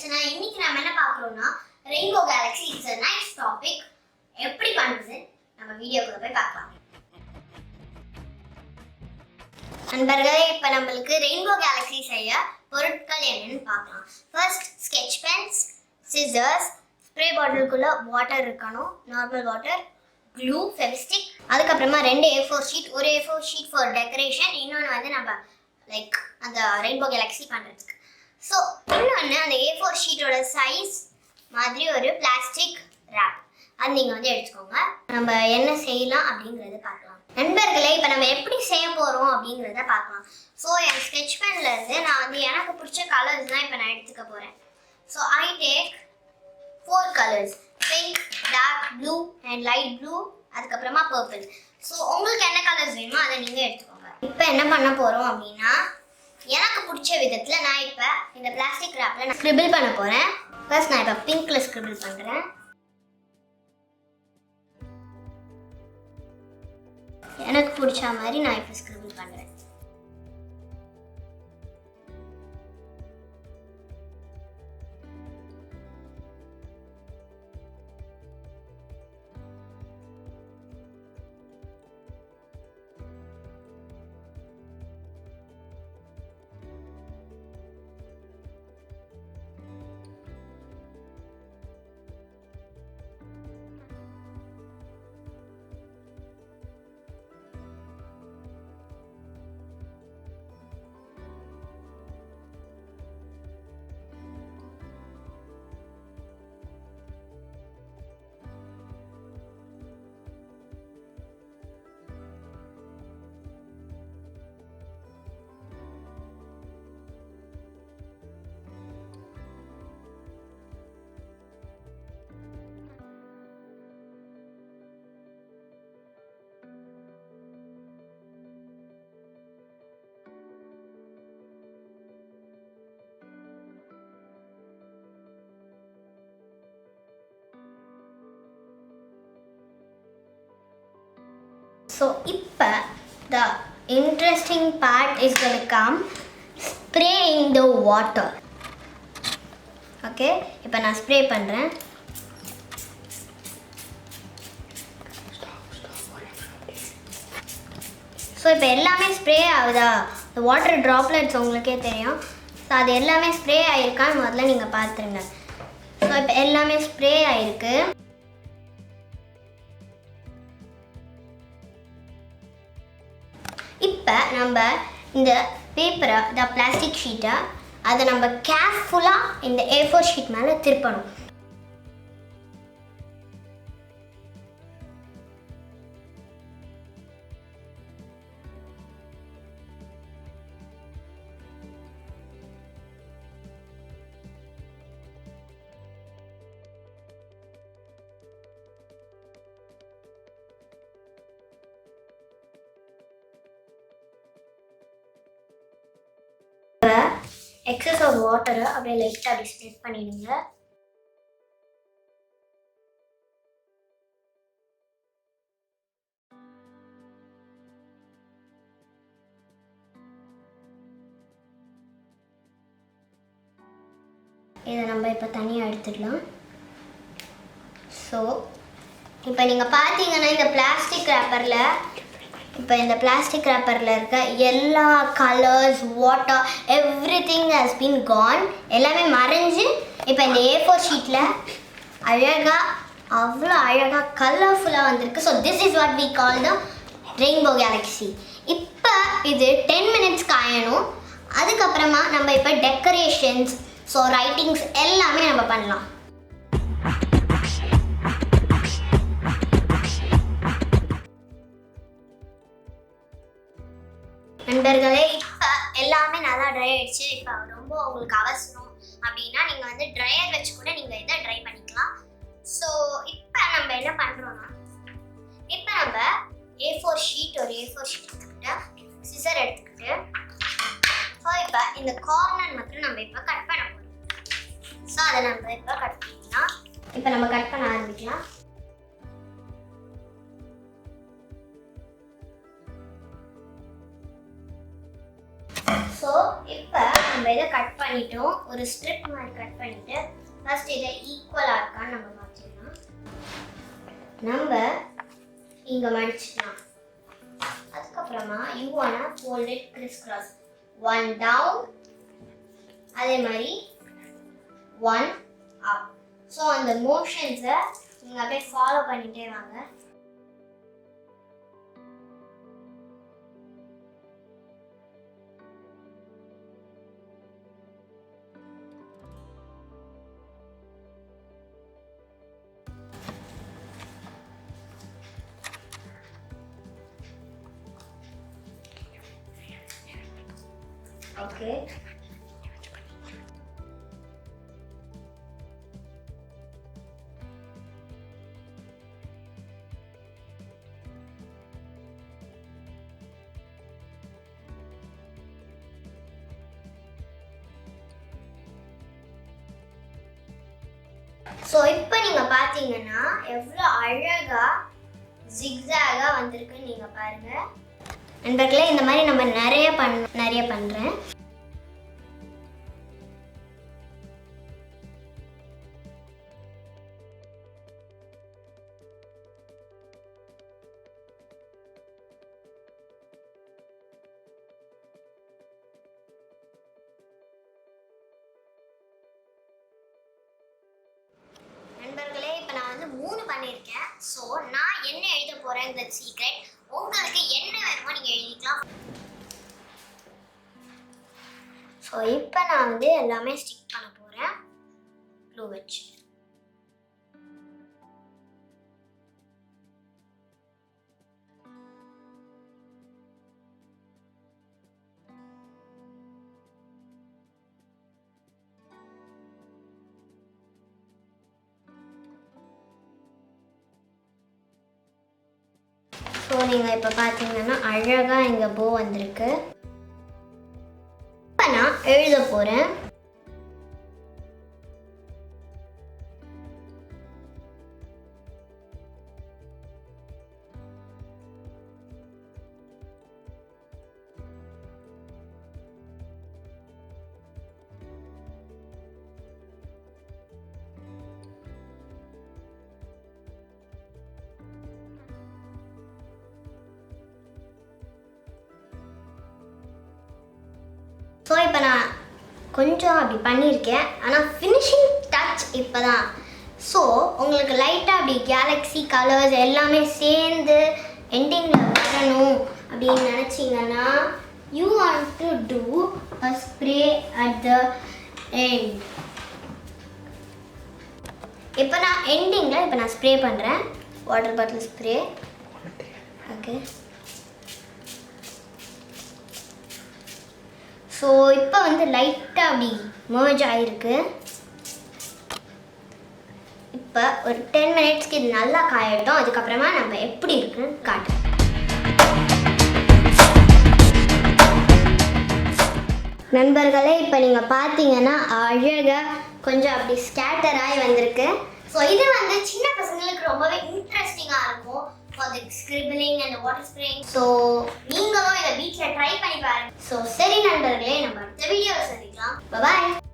Rakshana. இன்னைக்கு நாம என்ன பார்க்கறோம்னா Rainbow Galaxy is a nice topic. எப்படி பண்றது நம்ம வீடியோக்குள்ள போய் பார்க்கலாம். நண்பர்களே, இப்போ நமக்கு Rainbow Galaxy செய்ய பொருட்கள் என்னன்னு பார்க்கலாம். First sketch pens, scissors, spray bottle-குள்ள water இருக்கணும், normal water, glue, fevistick, அதுக்கு அப்புறமா ரெண்டு A4 sheet, ஒரு A4 sheet for decoration, இன்னொன்னு வந்து நம்ம லைக் அந்த Rainbow Galaxy பண்றதுக்கு. ஸோ இன்னொன்று அந்த A4 ஷீட்டோட சைஸ் மாதிரி ஒரு பிளாஸ்டிக் ரேப் அது நீங்கள் வந்து எடுத்துக்கோங்க. நம்ம என்ன செய்யலாம் அப்படிங்கிறத பார்க்கலாம். நண்பர்களே, இப்போ நம்ம எப்படி செய்ய போகிறோம் அப்படிங்கிறத பார்க்கலாம். ஸோ என் ஸ்கெட்ச் பென்ல இருந்து நான் வந்து எனக்கு பிடிச்ச கலர்ஸ் தான் இப்போ நான் எடுத்துக்க போகிறேன். So I take 4 colours, pink, dark blue and light blue, அதுக்கப்புறமா பர்பிள். ஸோ உங்களுக்கு என்ன கலர்ஸ் வேணுமோ அதை நீங்கள் எடுத்துக்கோங்க. இப்போ என்ன பண்ண போகிறோம் அப்படின்னா, எனக்கு பிடிச்ச விதத்தில் நான் இப்போ இந்த பிளாஸ்டிக் ரேப்பில் நான் ஸ்க்ரிபிள் பண்ண போகிறேன். ஃபர்ஸ்ட் நான் இப்போ பிங்க்கில் ஸ்க்ரிபிள் பண்ணுறேன். எனக்கு பிடிச்ச மாதிரி நான் இப்போ ஸ்க்ரிபிள் பண்ணுறேன். So, இப்போ the interesting part is going to come, spraying the water. Okay, இப்போ நான் ஸ்ப்ரே பண்ணுறேன். ஸோ இப்போ எல்லாமே ஸ்ப்ரே ஆகுதா? இந்த வாட்டர் ட்ராப்லெட்ஸ் உங்களுக்கே தெரியும். ஸோ அது எல்லாமே ஸ்ப்ரே ஆகிருக்கான்னு முதல்ல நீங்கள் பார்த்துருங்க. ஸோ இப்போ எல்லாமே ஸ்ப்ரே ஆகிருக்கு. இப்போ நம்ம இந்த பேப்பரை, இந்த பிளாஸ்டிக் ஷீட்டை அதை நம்ம கேர்ஃபுல்லாக இந்த A4 ஷீட் மேலே திருப்பணும். எக்ஸஸ் ஆஃப் வாட்டரை அப்படியே லைட்டாக அப்படி ஸ்ப்ரெட் பண்ணிடுங்க. இதை நம்ம இப்போ தனியாக எடுத்துடலாம். ஸோ இப்போ நீங்கள் பார்த்தீங்கன்னா இந்த பிளாஸ்டிக் ரேப்பரில் இருக்க எல்லா colours, water, everything has been gone. எல்லாமே மறைஞ்சு இப்போ இந்த A4 ஷீட்டில் அவ்வளோ அழகாக கலர்ஃபுல்லாக வந்திருக்கு. So this is what we call the rainbow galaxy. இப்போ இது 10 மினிட்ஸ் காயணும். அதுக்கப்புறமா நம்ம இப்போ டெக்கரேஷன்ஸ், ஸோ ரைட்டிங்ஸ் எல்லாமே நம்ம பண்ணலாம். நண்பர்களே, இப்போ எல்லாமே நல்லா ட்ரை ஆகிடுச்சு. இப்போ ரொம்ப உங்களுக்கு அவசரம் அப்படின்னா நீங்கள் வந்து ட்ரையர் வச்சு கூட நீங்கள் இதை ட்ரை பண்ணிக்கலாம். ஸோ இப்போ நம்ம என்ன பண்ணுறோன்னா, இப்போ நம்ம A4 ஷீட் எடுத்துக்கிட்டு சிசர் எடுத்துக்கிட்டு ஸோ இப்போ இந்த கார்னர் மட்டும் நம்ம இப்போ கட் பண்ண போகிறோம். ஸோ அதை நம்ம இப்போ கட் பண்ணிக்கலாம். இப்போ நம்ம கட் பண்ண ஆரம்பிக்கலாம். ஸோ இப்போ நம்ம நம்ம இதை கட் பண்ணிட்டோம். ஒரு ஸ்ட்ரிப் மாதிரி கட் பண்ணிட்டு ஃபர்ஸ்ட் இதை ஈக்குவலாக இருக்கான்னு நம்ம பார்த்துக்கலாம். நம்ம இங்கே மடிச்சுக்கலாம். அதுக்கப்புறமா you wanna fold it criss cross. 1 down, அதே மாதிரி 1 அப். ஸோ அந்த மோஷன்ஸை நீங்கள் அப்படியே ஃபாலோ பண்ணிகிட்டே வாங்க. ஓகே, ஸோ இப்போ நீங்கள் பார்த்தீங்கன்னா எவ்வளோ அழகாக ஜிக்ஸாகாக வந்திருக்குன்னு நீங்கள் பாருங்கள். நண்பர்களே, இந்த மாதிரி நம்ம நிறைய பண்ணுறேன். நண்பர்களே, இப்போ நான் வந்து 3 பண்ணியிருக்கேன். ஸோ நான் என்ன எழுத போகிறேங்கிறது சீக்ரெட். உங்களுக்கு என்ன வேணுமோ நீங்கள் எழுதிக்கலாம். ஸோ இப்போ நான் வந்து எல்லாமே ஸ்டிக் பண்ண போகிறேன் க்ளூ வச்சு. ஸோ நீங்கள் இப்போ பார்த்தீங்கன்னா அழகாக இங்கே போ வந்திருக்கு. இப்போ நான் எழுத போகிறேன். ஸோ இப்போ நான் கொஞ்சம் அப்படி பண்ணியிருக்கேன், ஆனால் ஃபினிஷிங் டச் இப்போ தான். ஸோ உங்களுக்கு லைட்டாக அப்படி கேலக்ஸி கலர்ஸ் எல்லாமே சேர்ந்து எண்டிங்கில் வரணும் அப்படின்னு நினச்சிங்கன்னா you want to do a spray at the end. இப்போ நான் எண்டிங்கில் இப்போ நான் ஸ்ப்ரே பண்ணுறேன், water bottle spray. Okay, so இப்போ வந்து லைட்டாக அப்படி மர்ஜ் ஆகிருக்கு. இப்போ ஒரு 10 மினிட்ஸ்க்கு இது நல்லா காயட்டும். அதுக்கப்புறமா நம்ம எப்படி இருக்குன்னு காட்டுறோம். நண்பர்களே, இப்போ நீங்கள் பார்த்தீங்கன்னா அழகாக கொஞ்சம் அப்படி ஸ்கேட்டர் ஆகி வந்திருக்கு. ஸோ இது வந்து சின்ன பசங்களுக்கு ரொம்பவே இன்ட்ரெஸ்டிங்காக இருக்கும். for the scribbling and the water spraying. So நீங்களும் இதை வீட்டில் ட்ரை பண்ணி பாருங்க. ஸோ சரி நண்பர்களே, நம்ம அடுத்த வீடியோவில் சந்திக்கலாம். Bye bye.